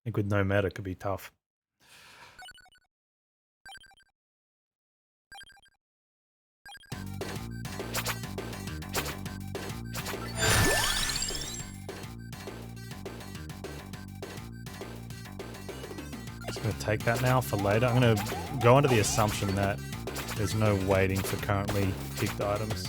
think with no meta it could be tough. Just going to take that now for later. I'm going to go under the assumption that there's no waiting for currently picked items.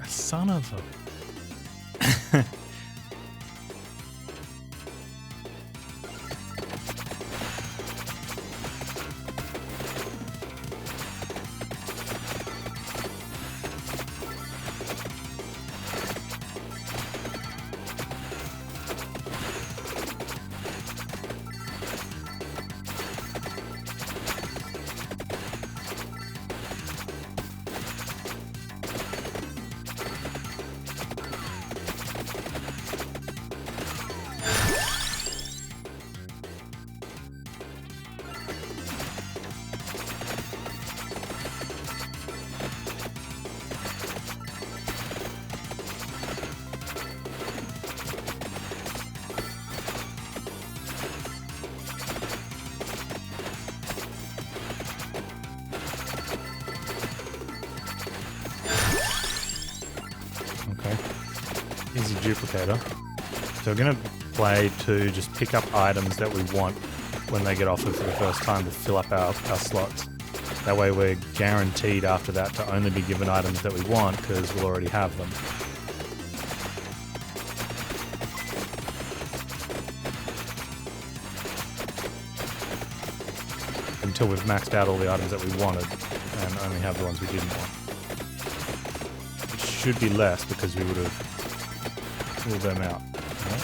Son of a... Easy duplicator. So we're going to play to just pick up items that we want when they get offered for the first time to fill up our slots. That way we're guaranteed after that to only be given items that we want because we'll already have them. Until we've maxed out all the items that we wanted and only have the ones we didn't want. It should be less because we would have ruled them out. Right?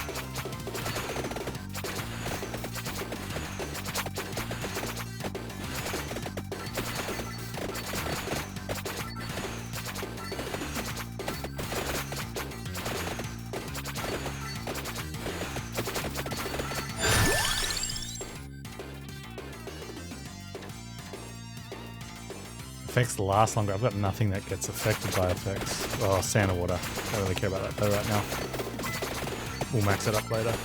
Effects last longer. I've got nothing that gets affected by effects. Oh, sand and water. Don't really care about that though right now. We'll max it up later.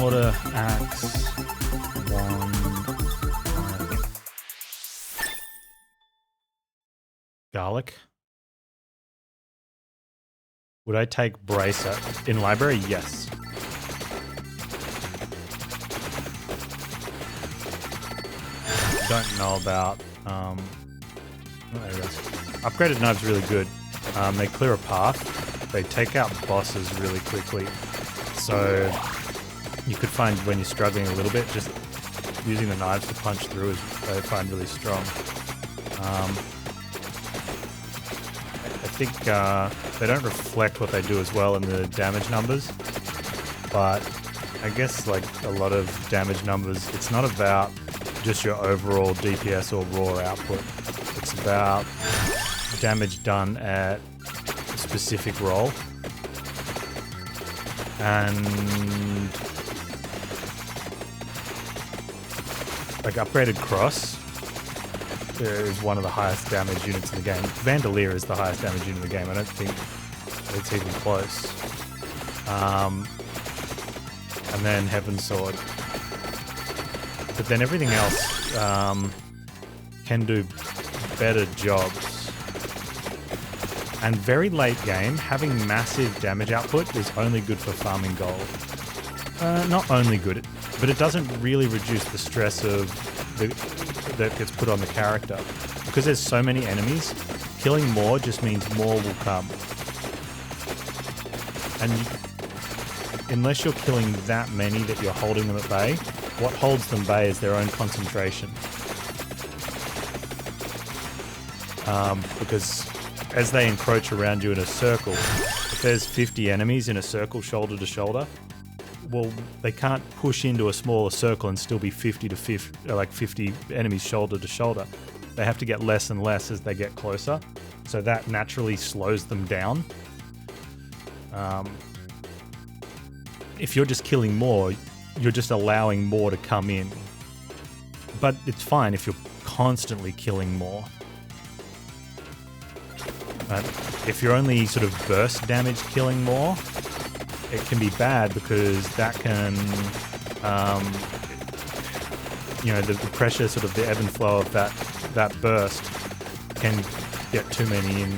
water, axe, wand, garlic. Would I take bracer? In library, yes. Don't know about there it goes. Upgraded knives really good. They clear a path. They take out bosses really quickly. So you could find when you're struggling a little bit, just using the knives to punch through is I find really strong. I think they don't reflect what they do as well in the damage numbers, but I guess like a lot of damage numbers, it's not about just your overall DPS or raw output. It's about damage done at a specific roll. And like upgraded cross is one of the highest damage units in the game. Vandalier is the highest damage unit in the game. I don't think it's even close. And then Heaven's Sword. But then everything else can do better jobs. And very late game, having massive damage output is only good for farming gold. Not only good, but it doesn't really reduce the stress of that gets put on the character. Because there's so many enemies, killing more just means more will come. And unless you're killing that many that you're holding them at bay, what holds them bay is their own concentration. Because as they encroach around you in a circle, if there's 50 enemies in a circle shoulder to shoulder, well, they can't push into a smaller circle and still be 50 to 50, like 50 enemies shoulder to shoulder. They have to get less and less as they get closer. So that naturally slows them down. If you're just killing more, you're just allowing more to come in. But it's fine if you're constantly killing more. If you're only sort of burst damage killing more, it can be bad because that can, you know, the pressure, sort of the ebb and flow of that burst can get too many in.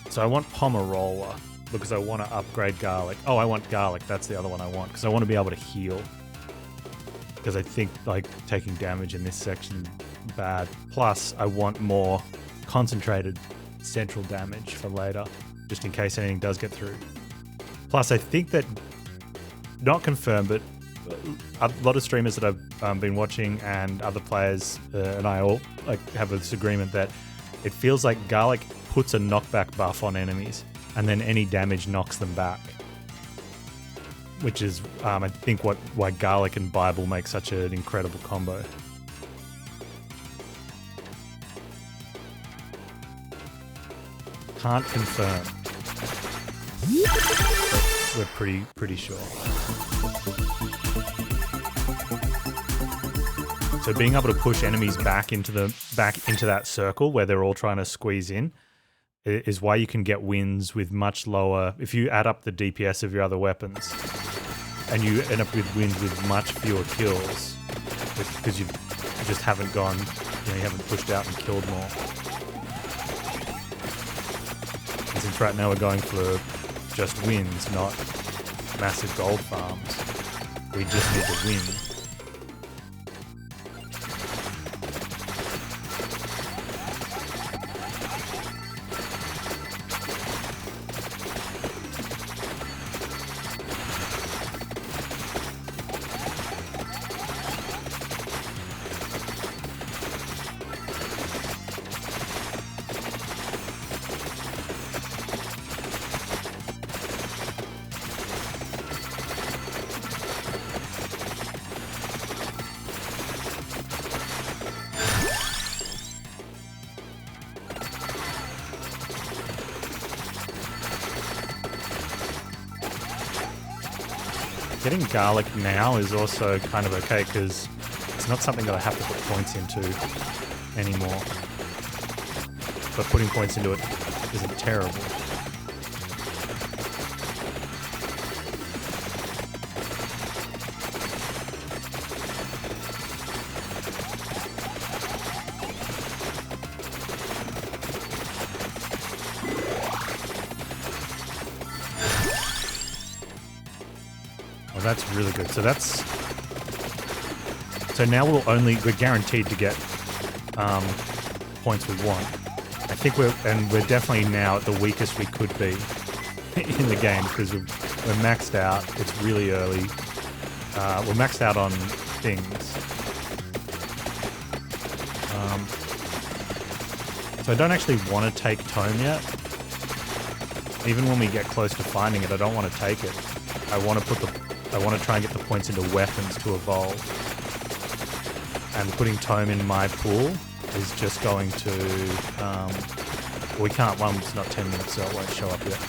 So I want Pomerola because I want to upgrade garlic. Oh, I want garlic. That's the other one I want because I want to be able to heal. Because I think like taking damage in this section bad. Plus, I want more concentrated central damage for later, just in case anything does get through. Plus, I think that, not confirmed, but a lot of streamers that I've been watching and other players and I all like have a disagreement that it feels like garlic puts a knockback buff on enemies, and then any damage knocks them back. Which is, I think, why garlic and Bible make such an incredible combo. Can't confirm. But we're pretty sure. So being able to push enemies back into that circle where they're all trying to squeeze in is why you can get wins with much lower, if you add up the DPS of your other weapons, and you end up with wins with much fewer kills, because you just haven't gone, you haven't pushed out and killed more. And since right now we're going for just wins, not massive gold farms, we just need to win. Getting garlic now is also kind of okay because it's not something that I have to put points into anymore. But putting points into it isn't terrible. Well, that's really good. So now we're guaranteed to get points we want. I think we're definitely now at the weakest we could be in the game because we're maxed out. It's really early. We're maxed out on things. So I don't actually want to take Tome yet. Even when we get close to finding it, I don't want to take it. I want to try and get the points into weapons to evolve. And putting Tome in my pool is just going to... we can't, well, it's not 10 minutes, so it won't show up yet.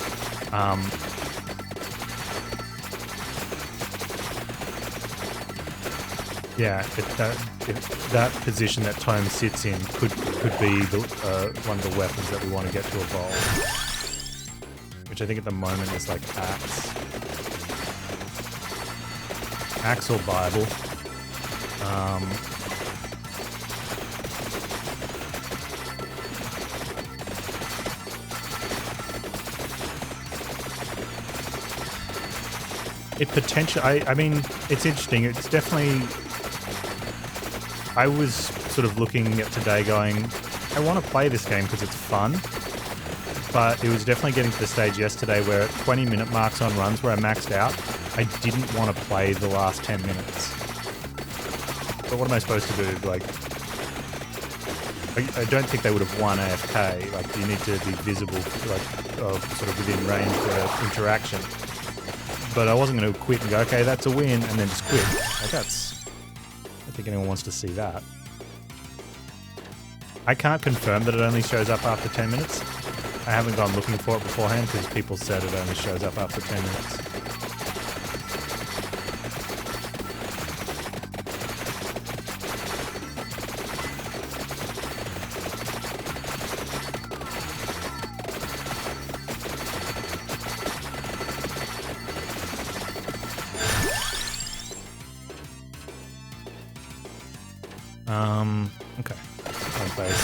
Yeah, that position that Tome sits in could be one of the weapons that we want to get to evolve. Which I think at the moment is like Axe. Axe or Bible. It potentially, I mean, it's interesting. It's definitely, I was sort of looking at today going, I want to play this game because it's fun, but it was definitely getting to the stage yesterday where at 20-minute marks on runs where I maxed out, I didn't want to play the last 10 minutes. But what am I supposed to do? Like, I don't think they would have won AFK. Like, you need to be visible, like, sort of within range for interaction. But I wasn't going to quit and go, okay, that's a win, and then just quit. Like, that's... I don't think anyone wants to see that. I can't confirm that it only shows up after 10 minutes. I haven't gone looking for it beforehand because people said it only shows up after 10 minutes. Okay. On base.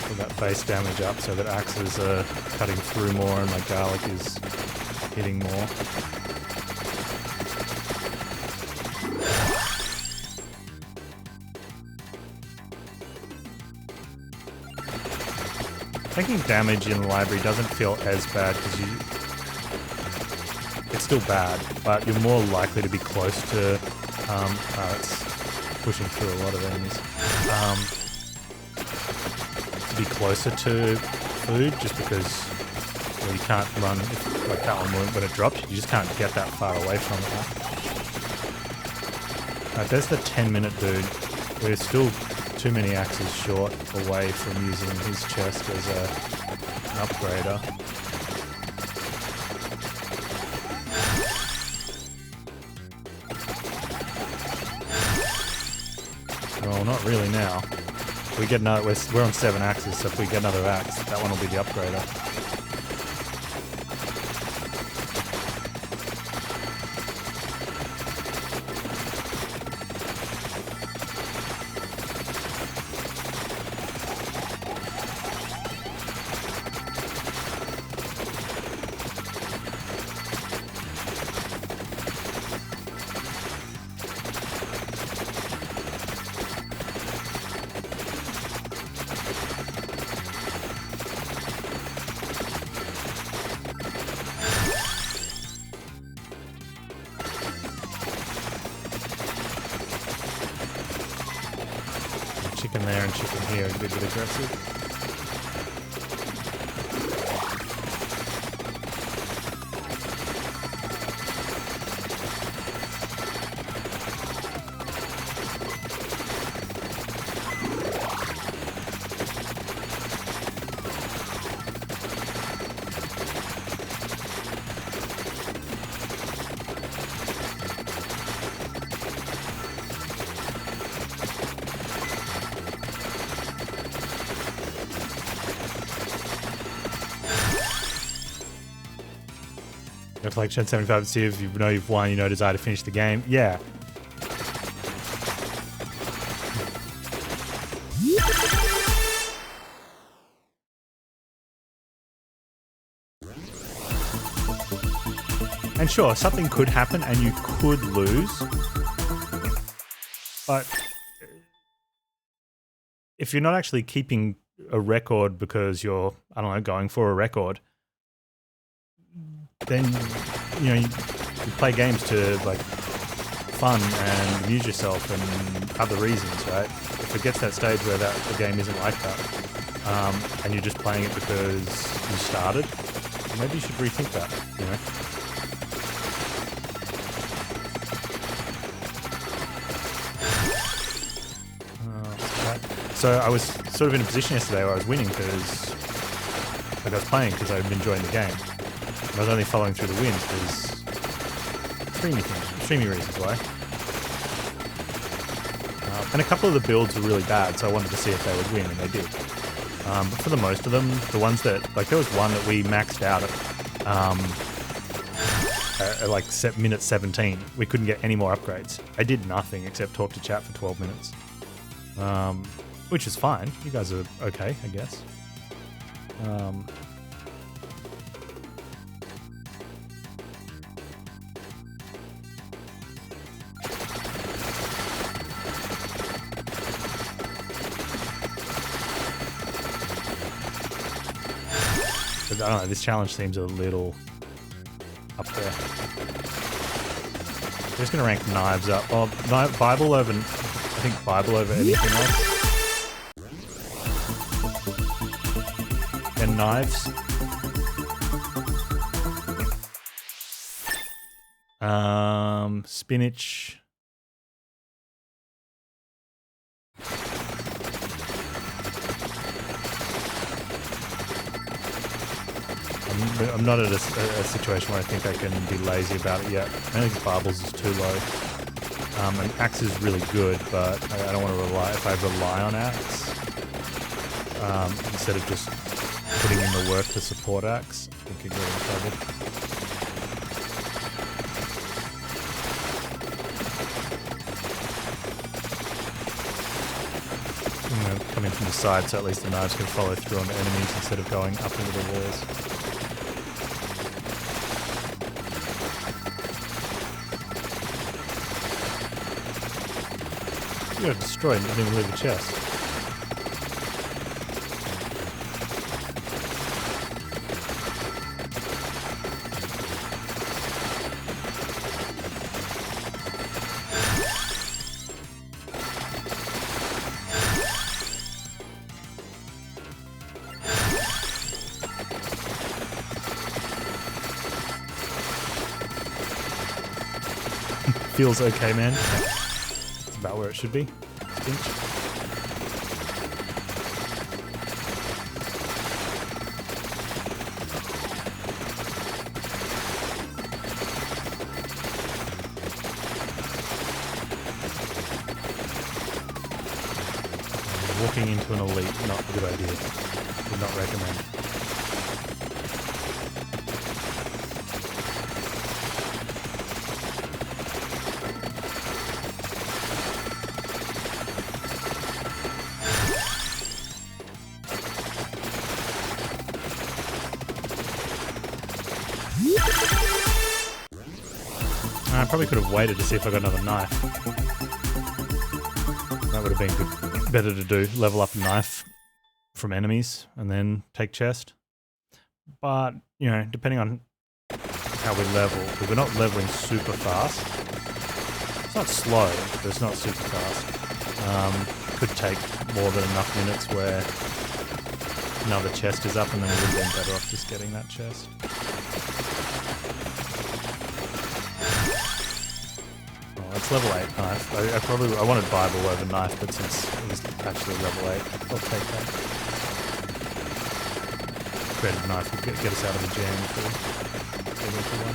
Pull that base damage up so that axes are cutting through more and my garlic is hitting more. Taking damage in the library doesn't feel as bad because it's still bad, but you're more likely to be close to, it's pushing through a lot of enemies, to be closer to food just because you can't run, like that one when it drops, you just can't get that far away from it. Alright, there's the 10-minute dude. We're still too many axes short away from using his chest as an upgrader. Well, not really now. We get another. We're on 7 axes, so if we get another axe, that one will be the upgrader. Chicken there and chicken here, a bit aggressive. Go to like Shed 75 to see if you know you've won, you know desire to finish the game. Yeah. And sure, something could happen and you could lose. But if you're not actually keeping a record because you're, I don't know, going for a record, then, you know, you play games to, like, fun and amuse yourself and other reasons, right? If it gets to that stage where the game isn't like that, and you're just playing it because you started, maybe you should rethink that, you know? So I was sort of in a position yesterday where I was winning because I was playing because I've been enjoying the game. And I was only following through the wins because streamy reasons why. And a couple of the builds were really bad, so I wanted to see if they would win, and they did. But for the most of them, the ones that, like there was one that we maxed out at like minute 17. We couldn't get any more upgrades. I did nothing except talk to chat for 12 minutes. Which is fine. You guys are okay, I guess. But I don't know, this challenge seems a little up there. I'm just gonna rank knives up. Oh, Bible over, I think Bible over anything else. And knives. Spinach. I'm not at a situation where I think I can be lazy about it yet. I think Bibles is too low. And Axe is really good, but I don't want to rely. If I rely on Axe, instead of just putting in the work to support Axe, I think I get in trouble. I'm going to come in from the side so at least the knives can follow through on the enemies instead of going up into the walls. You got destroyed and didn't even leave the chest. Feels okay, man. It's about where it should be. Walking into an elite, not a good idea. Would not recommend. I probably could have waited to see if I got another knife. That would have been good. Better to do. Level up a knife from enemies and then take chest. But, you know, depending on how we level, because we're not leveling super fast. It's not slow, but it's not super fast. Could take more than enough minutes where another chest is up and then we would have been better off just getting that chest. It's level 8 knife. I wanted Bible over knife, but since it was actually level 8, I'll take that. Creative knife will get us out of the jam if we get into one.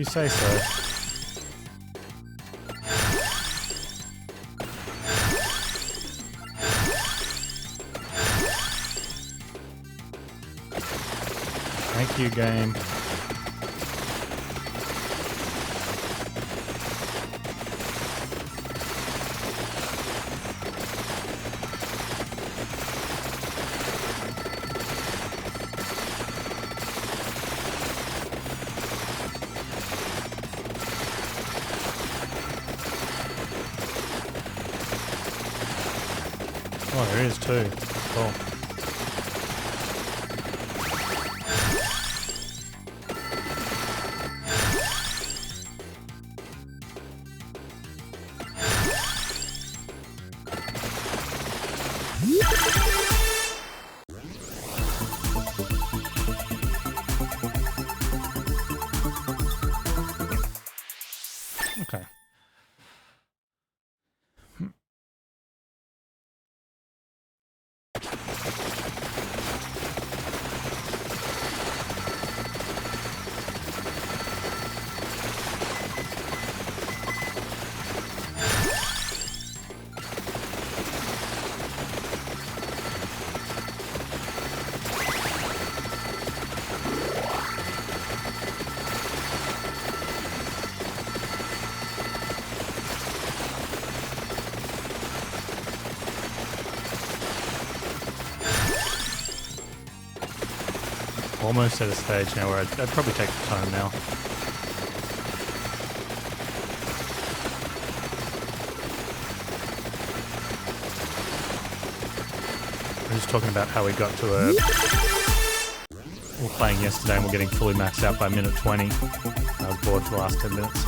you say so. Thank you, game. Oh, there is too. Cool. Okay. Almost at a stage now where I'd probably take the time now. We're just talking about how we got to a... We were playing yesterday and we're getting fully maxed out by minute 20. I was bored for the last 10 minutes.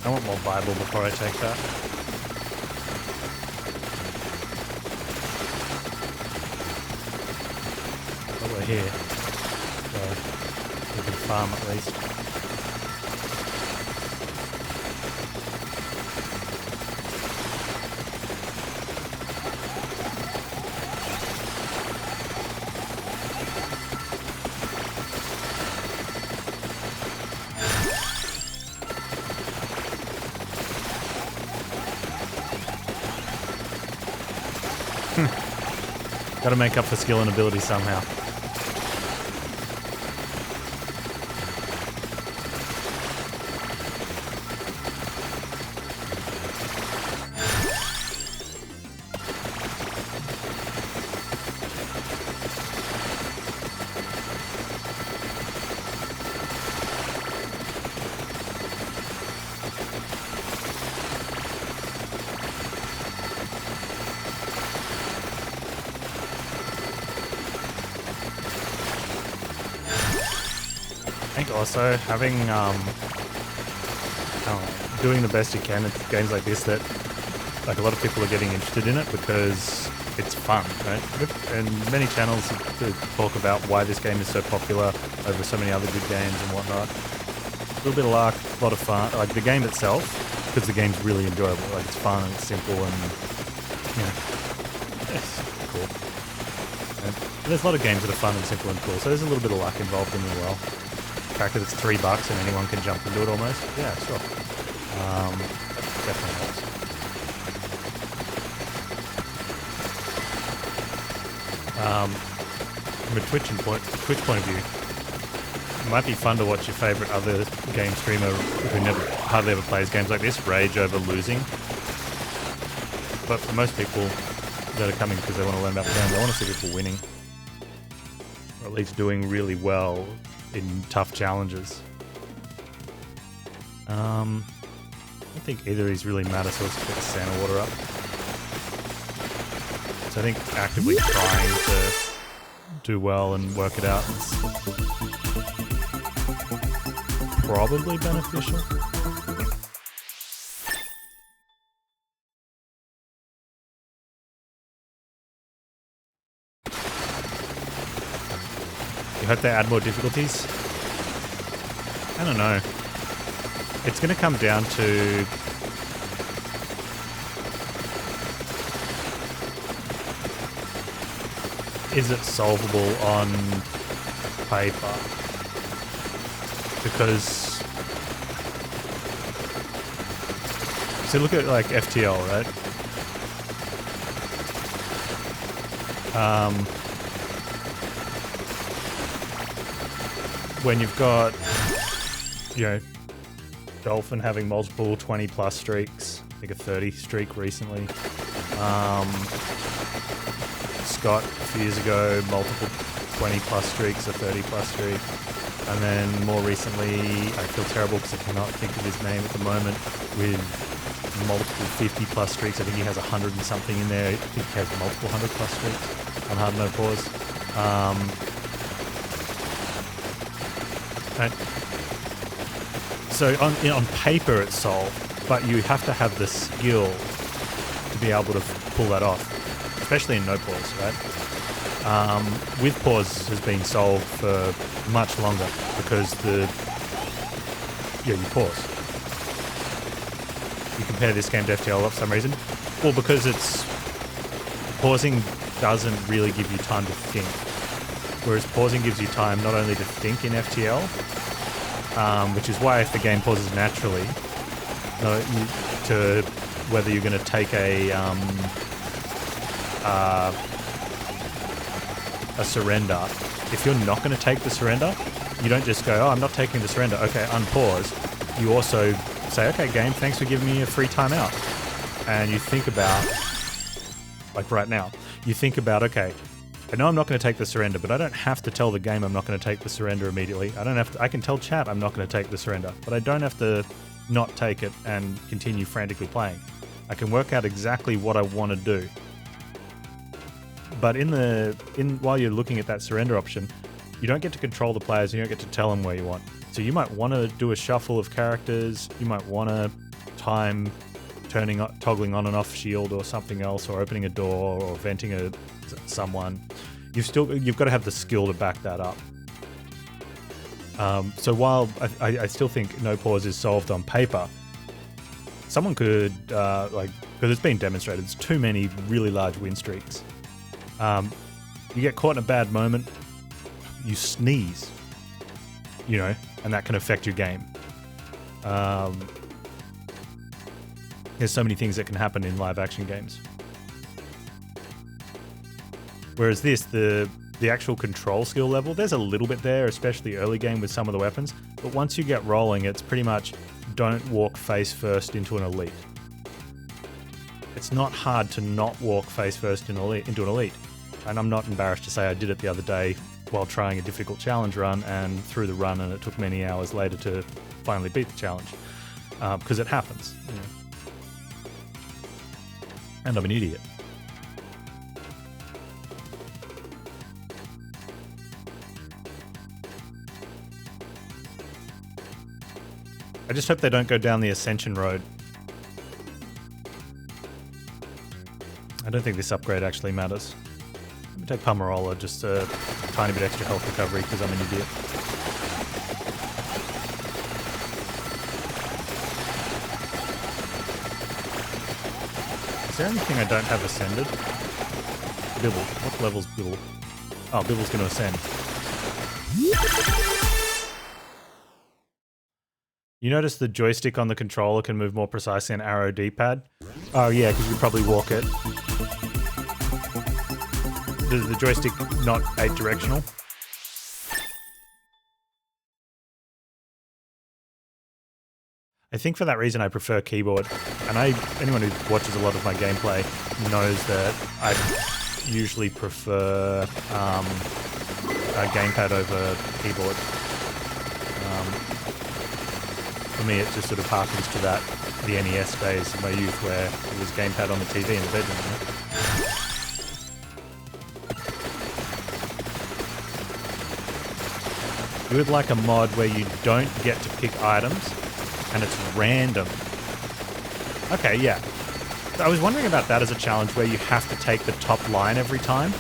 I want more Bible before I take that. But we're here, so we can farm at least. Gotta make up for skill and ability somehow. I think also having, doing the best you can at games like this, that like a lot of people are getting interested in it because it's fun, right? And many channels talk about why this game is so popular over so many other good games and whatnot. A little bit of luck, a lot of fun. Like the game itself, because the game's really enjoyable. Like it's fun and it's simple and, you know, it's cool. And there's a lot of games that are fun and simple and cool, so there's a little bit of luck involved in it as well. The fact that it's $3 and anyone can jump into it almost. Yeah, sure. Definitely helps. From a Twitch point of view, it might be fun to watch your favourite other game streamer who hardly ever plays games like this rage over losing. But for most people that are coming because they want to learn about the game, they want to see people winning. Or at least doing really well in tough challenges. I don't think either of these really matter, so let's put the Santa water up. So I think actively trying to do well and work it out. probably beneficial. You hope they add more difficulties? I don't know. It's going to come down to... is it solvable on paper? Because... so look at like FTL, right? When you've got, you know, Dolphin having multiple 20+ streaks, I think a 30 streak recently. Scott a few years ago, multiple 20+ streaks, a 30+ streak. And then more recently, I feel terrible because I cannot think of his name at the moment, with multiple 50+ streaks. I think he has 100 and something in there. I think he has multiple 100+ streaks on Hard No Pause. So on paper it's solved, but you have to have the skill to be able to pull that off, especially in no pause, right? With pause has been solved for much longer because you pause. You compare this game to FTL for some reason. Well, because pausing doesn't really give you time to think. Whereas pausing gives you time not only to think in FTL, which is why if the game pauses naturally, to whether you're going to take a surrender. If you're not going to take the surrender, you don't just go, oh, I'm not taking the surrender. Okay, unpause. You also say, okay, game, thanks for giving me a free timeout. And you think about, like right now, you think about, okay, I know I'm not going to take the surrender, but I don't have to tell the game I'm not going to take the surrender immediately. I can tell chat I'm not going to take the surrender, but I don't have to not take it and continue frantically playing. I can work out exactly what I want to do. But while you're looking at that surrender option, you don't get to control the players, and you don't get to tell them where you want. So you might want to do a shuffle of characters, you might want to time toggling on and off shield or something else, or opening a door or venting someone. You've got to have the skill to back that up. So while I still think no pause is solved on paper, someone could because it's been demonstrated, there's too many really large win streaks. You get caught in a bad moment, you sneeze, and that can affect your game. There's so many things that can happen in live action games. Whereas the actual control skill level, there's a little bit there, especially early game with some of the weapons. But once you get rolling, it's pretty much don't walk face first into an elite. It's not hard to not walk face first into an elite. And I'm not embarrassed to say I did it the other day while trying a difficult challenge run and through the run, and it took many hours later to finally beat the challenge. Because it happens. And I'm an idiot. I just hope they don't go down the Ascension road. I don't think this upgrade actually matters. Let me take Palmarola, just a tiny bit extra health recovery because I'm an idiot. Is there anything I don't have ascended? Bibble. What level's Bibble? Oh, Bibble's going to ascend. You notice the joystick on the controller can move more precisely an arrow D-pad? Oh yeah, because you probably walk it. Is the joystick not 8-directional? I think for that reason I prefer keyboard. And anyone who watches a lot of my gameplay knows that I usually prefer a gamepad over keyboard. For me, it just sort of harkens to the NES days of my youth where it was gamepad on the TV in the bedroom. You would like a mod where you don't get to pick items and it's random. Okay, yeah. I was wondering about that as a challenge where you have to take the top line every time.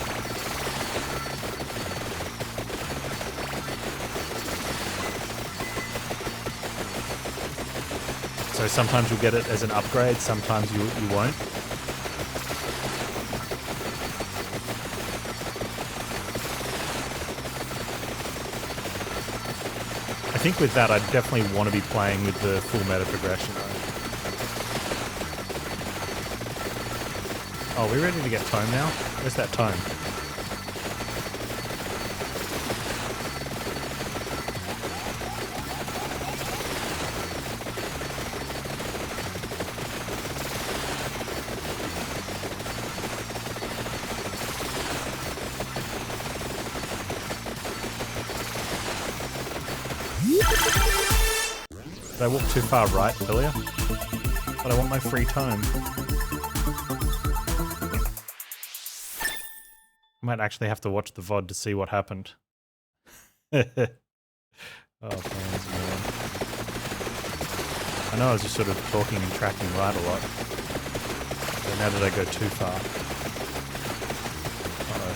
So sometimes you'll get it as an upgrade, sometimes you won't. I think with that, I definitely want to be playing with the full meta progression though. Oh, we ready to get tome now? Where's that tome? Did I walk too far right earlier? But I want my free tome. I might actually have to watch the VOD to see what happened. Oh, Panz, man. I know I was just sort of talking and tracking right a lot. But now did I go too far? Uh-oh.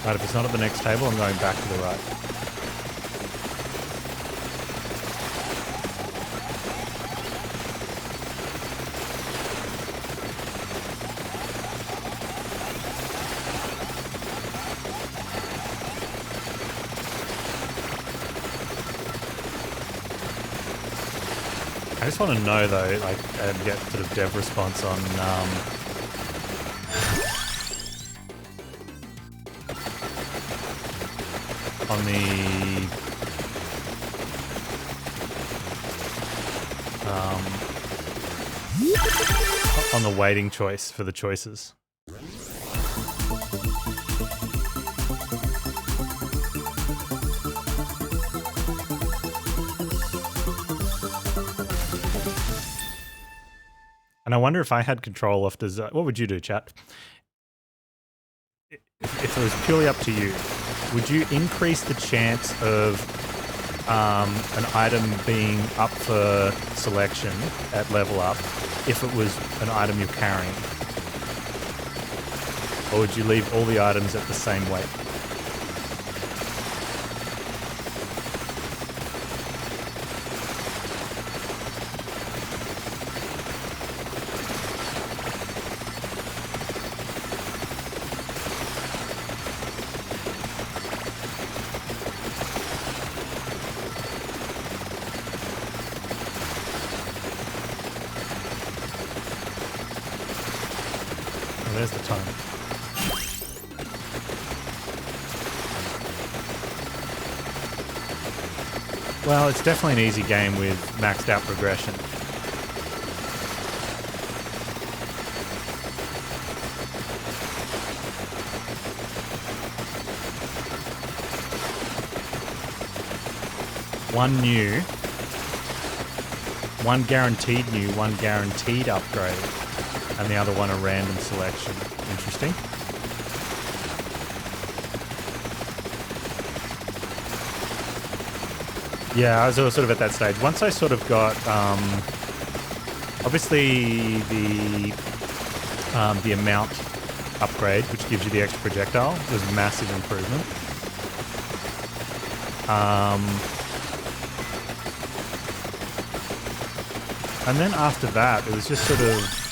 Right, if it's not at the next table, I'm going back to the right. I just want to know though, like, and get sort of dev response on the weighting choice for the choices. And I wonder if I had control of design. What would you do, chat? If it was purely up to you, would you increase the chance of an item being up for selection at level up if it was an item you're carrying? Or would you leave all the items at the same weight? There's the time. Well, it's definitely an easy game with maxed out progression. One new, one guaranteed new, one guaranteed upgrade. And the other one a random selection. Interesting. Yeah, I was sort of at that stage. Once I sort of got, obviously the amount upgrade, which gives you the extra projectile, was a massive improvement. And then after that, it was just sort of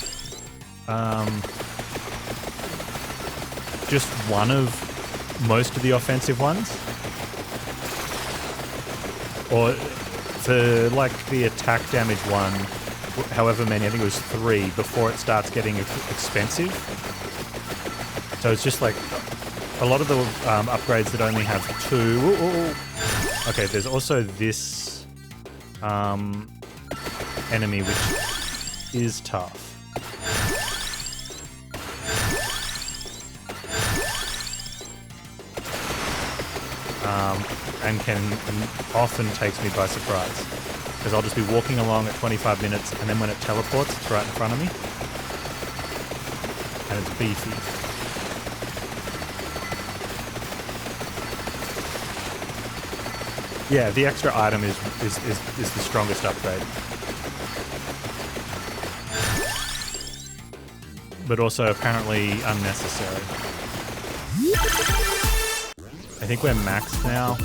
just one of most of the offensive ones. Or for like the attack damage one, however many, I think it was 3 before it starts getting expensive. So it's just like a lot of the upgrades that only have 2. Ooh. Okay, there's also this enemy which is tough. And often takes me by surprise. Because I'll just be walking along at 25 minutes and then when it teleports, it's right in front of me. And it's beefy. Yeah, the extra item is the strongest upgrade. But also apparently unnecessary. I think we're maxed now.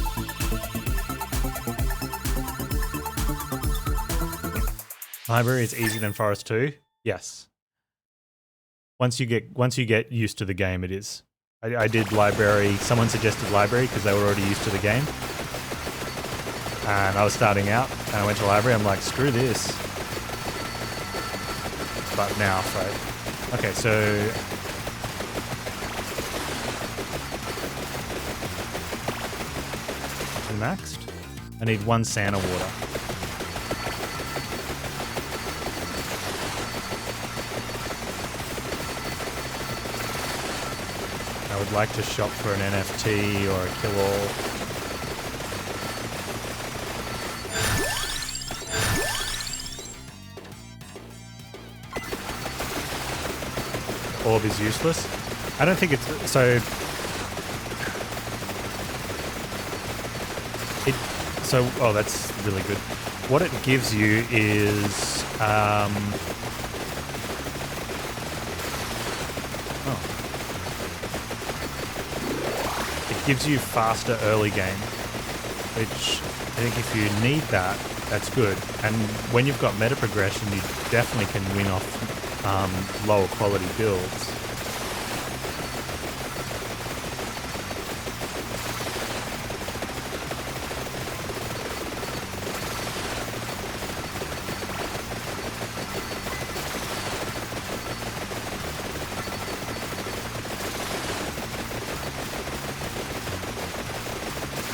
Library is easier than Forest 2? Yes. Once you get used to the game, it is. I did Library, someone suggested Library because they were already used to the game. And I was starting out, and I went to Library, I'm like, screw this. But now, right. Okay, so... maxed? I need 1 Santa water. I would like to shop for an NFT or a kill-all. Orb is useless. I don't think it's... Oh, that's really good. What it gives you is... It gives you faster early game, which I think if you need that, that's good. And when you've got meta progression, you definitely can win off lower quality builds.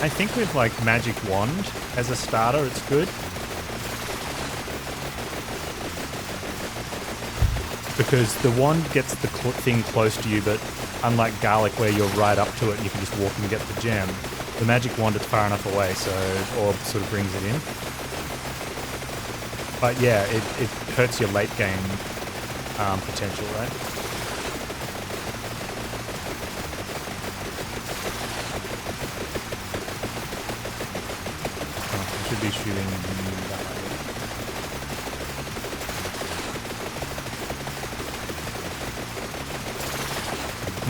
I think with like Magic Wand as a starter, it's good. Because the wand gets the thing close to you, but unlike Garlic where you're right up to it and you can just walk and get the gem, the Magic Wand is far enough away, so Orb sort of brings it in. But yeah, it hurts your late game potential, right? Should be shooting that way.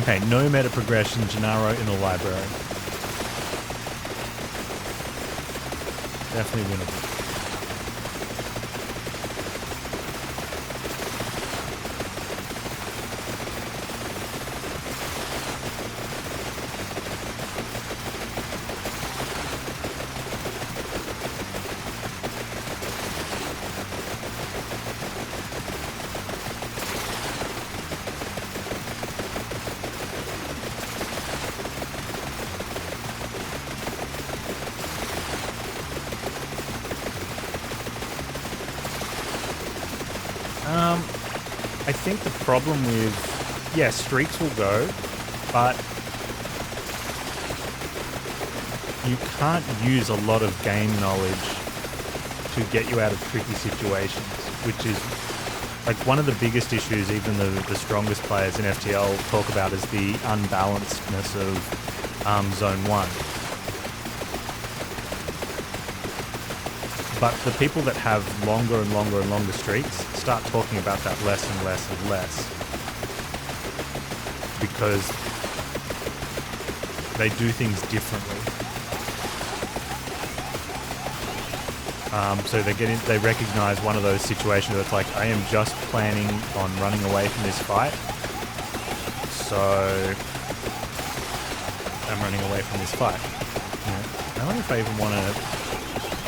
Okay, no meta progression, Gennaro in the library. Definitely winnable. I think the problem with, yeah, streaks will go, but you can't use a lot of game knowledge to get you out of tricky situations, which is like one of the biggest issues even the strongest players in FTL talk about is the unbalancedness of Zone 1. But the people that have longer and longer and longer streaks start talking about that less and less and less. Because they do things differently. So they recognize one of those situations where it's like, I am just planning on running away from this fight. So I'm running away from this fight. I don't know if I even want to...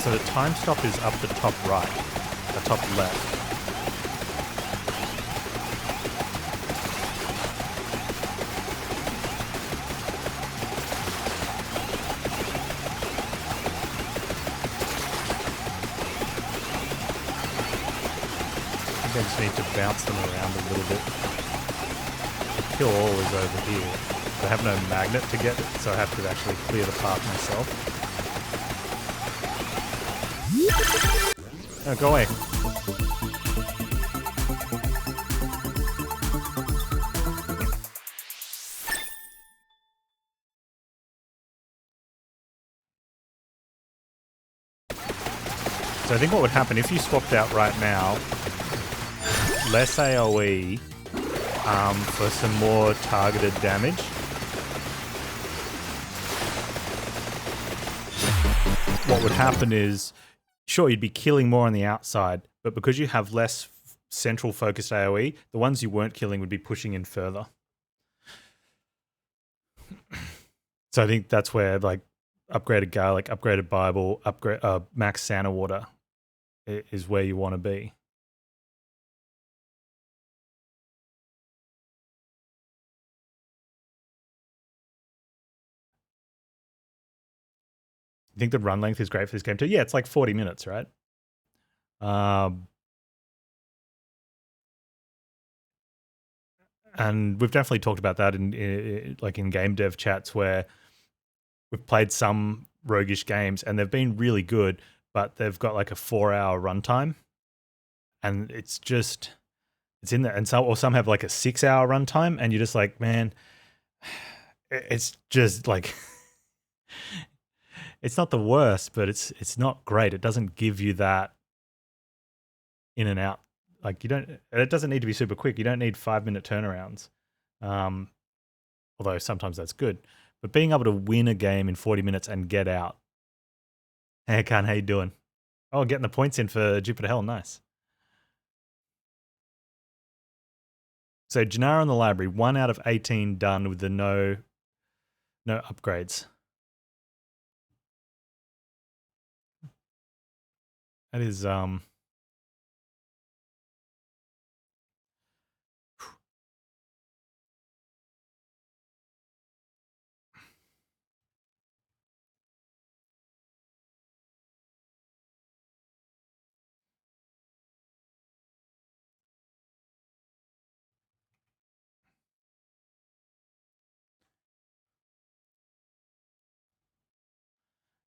So the time stop is up the top right, the top left. I think I just need to bounce them around a little bit. The kill all is over here. I have no magnet to get it, so I have to actually clear the path myself. No, go away. So I think what would happen if you swapped out right now, less AoE for some more targeted damage. What would happen is, sure, you'd be killing more on the outside, but because you have less central focused AoE, the ones you weren't killing would be pushing in further. So I think that's where like upgraded garlic, upgraded Bible, upgrade max Santa water is where you want to be. I think the run length is great for this game too. Yeah, it's like 40 minutes, right? And we've definitely talked about that in like in game dev chats where we've played some roguish games and they've been really good, but they've got like a 4-hour runtime, and it's in there. And some have like a 6-hour runtime, and you're just like, man, it's just like it's not the worst, but it's not great. It doesn't give you that in and out. Like it doesn't need to be super quick. You don't need 5-minute turnarounds. Although sometimes that's good. But being able to win a game in 40 minutes and get out. Hey, Khan, how you doing? Oh, getting the points in for Jupiter Hell. Nice. So Gennaro in the library, 1 out of 18 done with the no upgrades. That is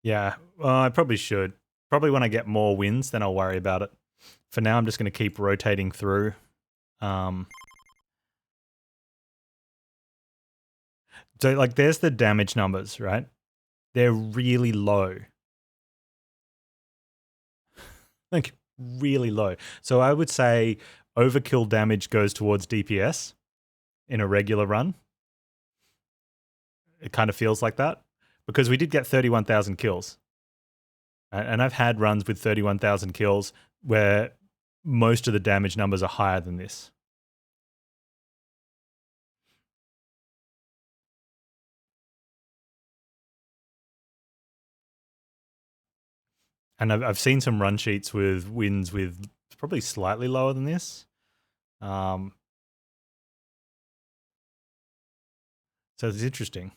yeah, I probably should. Probably when I get more wins, then I'll worry about it. For now, I'm just going to keep rotating through. So, like, there's the damage numbers, right? They're really low. Like, really low. So I would say overkill damage goes towards DPS in a regular run. It kind of feels like that. Because we did get 31,000 kills. And I've had runs with 31,000 kills where most of the damage numbers are higher than this. And I've seen some run sheets with wins with probably slightly lower than this. So it's interesting.